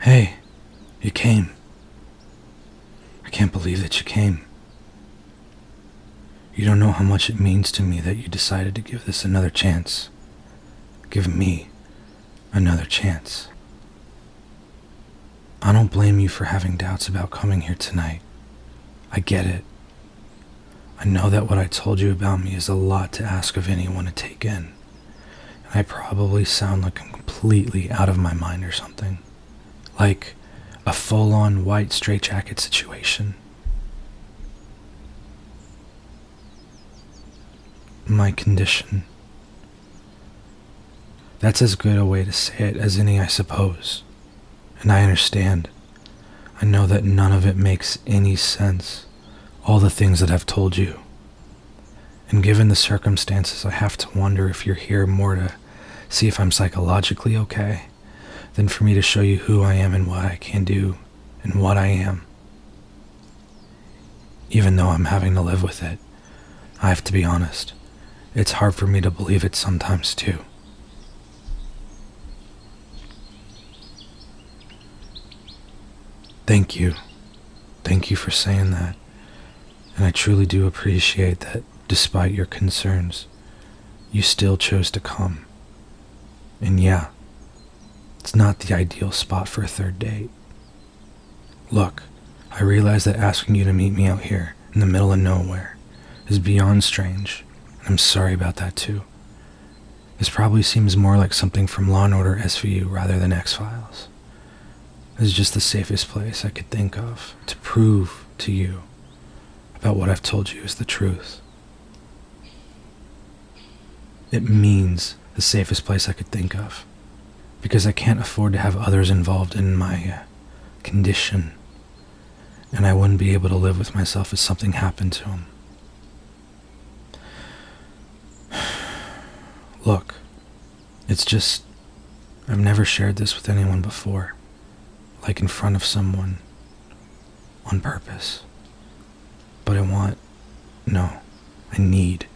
Hey, you came. I can't believe that you came. You don't know how much it means to me that you decided to give this another chance. Give me another chance. I don't blame you for having doubts about coming here tonight. I get it. I know that what I told you about me is a lot to ask of anyone to take in. And I probably sound like I'm completely out of my mind or something. Like a full-on white straitjacket situation. My condition. That's as good a way to say it as any, I suppose. And I understand. I know that none of it makes any sense. All the things that I've told you. And given the circumstances, I have to wonder if you're here more to see if I'm psychologically okay than for me to show you who I am and what I can do and what I am. Even though I'm having to live with it, I have to be honest. It's hard for me to believe it sometimes too. Thank you. Thank you for saying that. And I truly do appreciate that despite your concerns, you still chose to come. And yeah, it's not the ideal spot for a third date. Look, I realize that asking you to meet me out here in the middle of nowhere is beyond strange. I'm sorry about that too. This probably seems more like something from Law & Order SVU rather than X-Files. This is just the safest place I could think of to prove to you about what I've told you is the truth. It means the safest place I could think of, because I can't afford to have others involved in my condition, and I wouldn't be able to live with myself if something happened to him. Look, it's just, I've never shared this with anyone before, like in front of someone, on purpose. But I need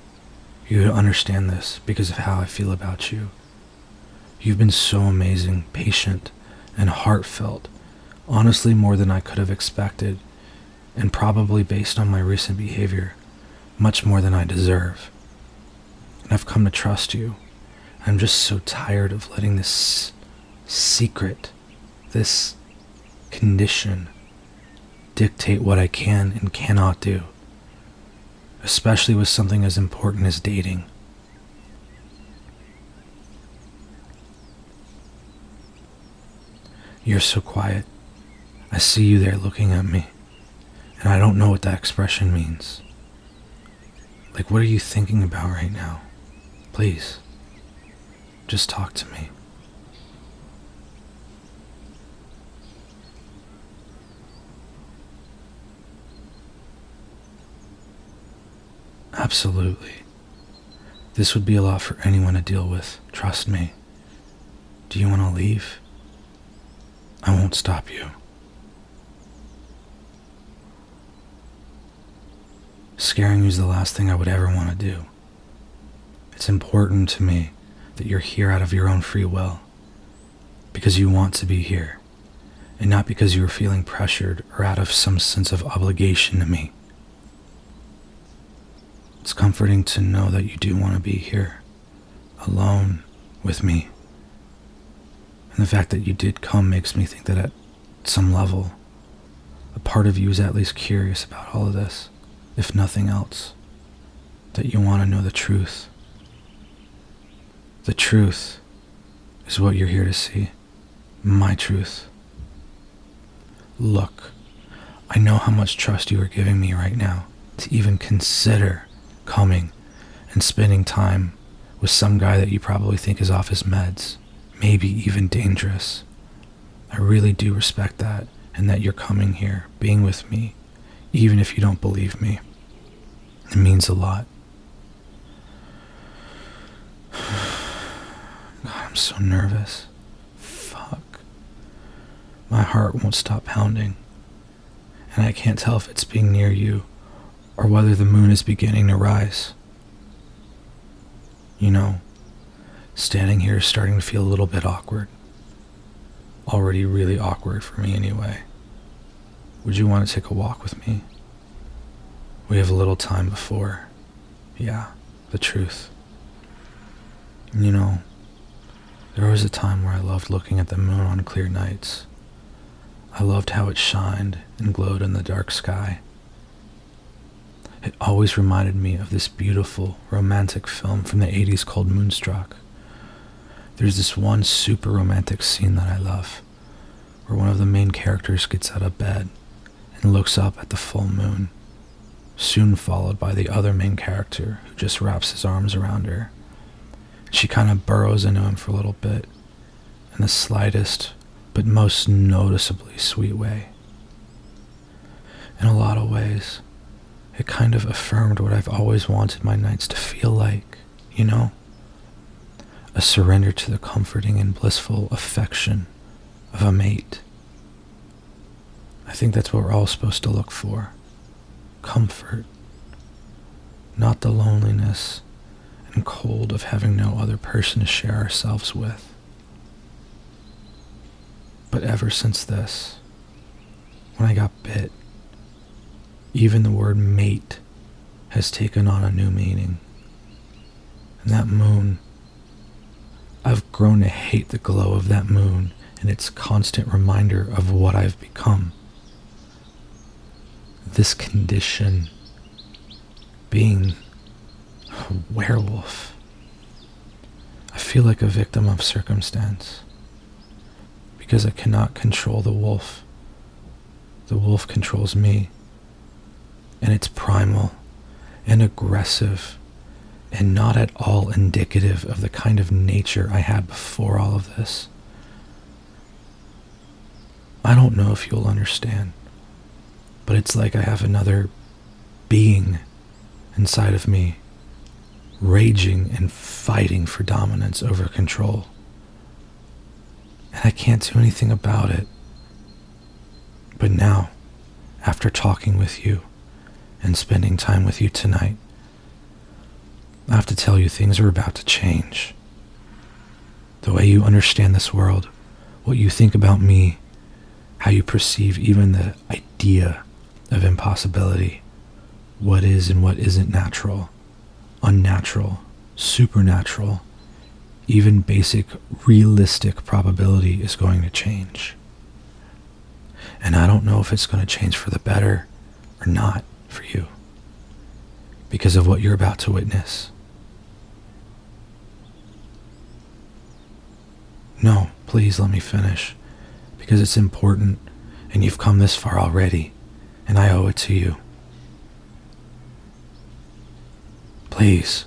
you to understand this because of how I feel about you. You've been so amazing, patient, and heartfelt, honestly more than I could have expected, and probably based on my recent behavior, much more than I deserve. And I've come to trust you. I'm just so tired of letting this secret, this condition, dictate what I can and cannot do, especially with something as important as dating. You're so quiet. I see you there looking at me, and I don't know what that expression means. Like, what are you thinking about right now? Please, just talk to me. Absolutely. This would be a lot for anyone to deal with, trust me. Do you want to leave? I won't stop you. Scaring you is the last thing I would ever want to do. It's important to me that you're here out of your own free will, because you want to be here, and not because you are feeling pressured or out of some sense of obligation to me. It's comforting to know that you do want to be here, alone with me. And the fact that you did come makes me think that at some level, a part of you is at least curious about all of this, if nothing else, that you want to know the truth. The truth is what you're here to see. My truth. Look, I know how much trust you are giving me right now to even consider coming and spending time with some guy that you probably think is off his meds, maybe even dangerous. I really do respect that, and that you're coming here, being with me, even if you don't believe me. It means a lot. God, I'm so nervous. Fuck. My heart won't stop pounding, and I can't tell if it's being near you or whether the moon is beginning to rise. You know, standing here is starting to feel a little bit awkward. already really awkward for me anyway. Would you want to take a walk with me? We have a little time before, the truth. You know, there was a time where I loved looking at the moon on clear nights. I loved how it shined and glowed in the dark sky. It always reminded me of this beautiful, romantic film from the 80s called Moonstruck. There's this one super romantic scene that I love, where one of the main characters gets out of bed and looks up at the full moon, soon followed by the other main character who just wraps his arms around her. She kind of burrows into him for a little bit, in the slightest but most noticeably sweet way. In a lot of ways, it kind of affirmed what I've always wanted my nights to feel like, you know? A surrender to the comforting and blissful affection of a mate. I think that's what we're all supposed to look for. Comfort. Not the loneliness and cold of having no other person to share ourselves with. But ever since this, when I got bit, even the word mate has taken on a new meaning. And that moon, I've grown to hate the glow of that moon and its constant reminder of what I've become. This condition, being a werewolf. I feel like a victim of circumstance, because I cannot control the wolf. The wolf controls me, and it's primal and aggressive and not at all indicative of the kind of nature I had before all of this. I don't know if you'll understand, but it's like I have another being inside of me, raging and fighting for dominance over control. And I can't do anything about it. But now, after talking with you and spending time with you tonight, I have to tell you things are about to change. The way you understand this world, what you think about me, how you perceive even the idea of impossibility, what is and what isn't natural, unnatural, supernatural, even basic realistic probability is going to change. And I don't know if it's going to change for the better or not for you, because of what you're about to witness. No, please let me finish, because it's important, and you've come this far already, and I owe it to you. Please.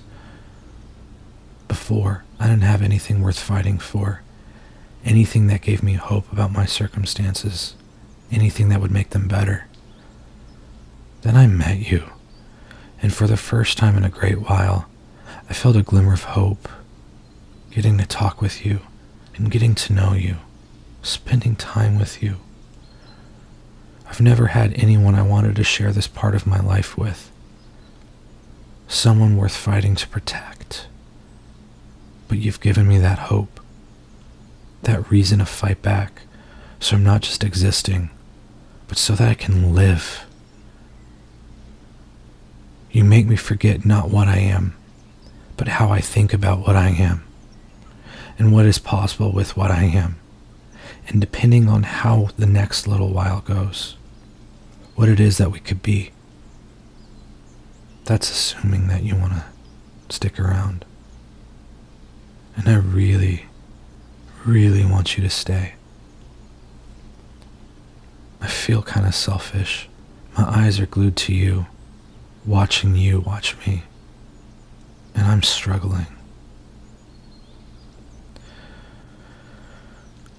Before, I didn't have anything worth fighting for, anything that gave me hope about my circumstances, anything that would make them better. Then I met you, and for the first time in a great while, I felt a glimmer of hope, getting to talk with you, and getting to know you, spending time with you. I've never had anyone I wanted to share this part of my life with. Someone worth fighting to protect. But you've given me that hope, that reason to fight back, so I'm not just existing, but so that I can live. You make me forget not what I am, but how I think about what I am, and what is possible with what I am, and depending on how the next little while goes, what it is that we could be. That's assuming that you want to stick around. And I really, really want you to stay. I feel kind of selfish. My eyes are glued to you, watching you watch me, and I'm struggling.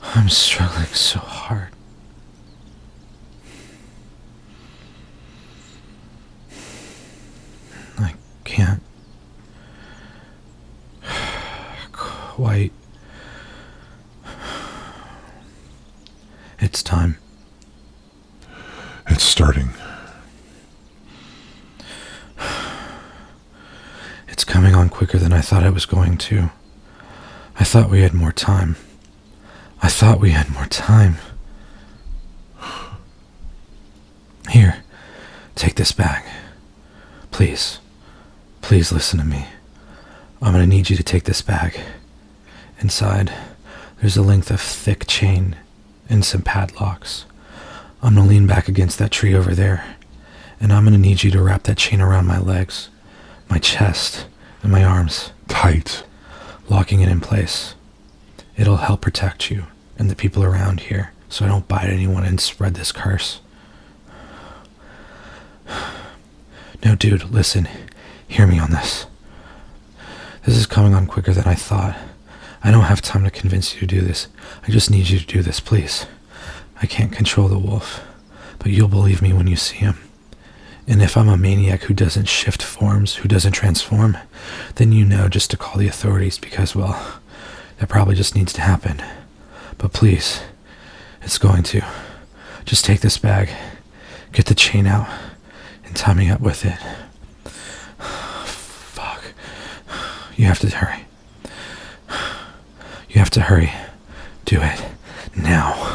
I'm struggling so hard. I can't quite. It's time. It's starting. It's coming on quicker than I thought it was going to. I thought we had more time. I thought we had more time. Here, take this bag. Please, please listen to me. I'm gonna need you to take this bag. Inside, there's a length of thick chain and some padlocks. I'm gonna lean back against that tree over there, and I'm gonna need you to wrap that chain around my legs, my chest, and my arms. Tight. Locking it in place. It'll help protect you and the people around here so I don't bite anyone and spread this curse. No, dude, listen. Hear me on this. This is coming on quicker than I thought. I don't have time to convince you to do this. I just need you to do this, please. I can't control the wolf, but you'll believe me when you see him. And if I'm a maniac who doesn't shift forms, who doesn't transform, then you know just to call the authorities because, well, that probably just needs to happen. But please, it's going to. Just take this bag, get the chain out, and tie me up with it. Fuck. You have to hurry. You have to hurry. Do it. Now.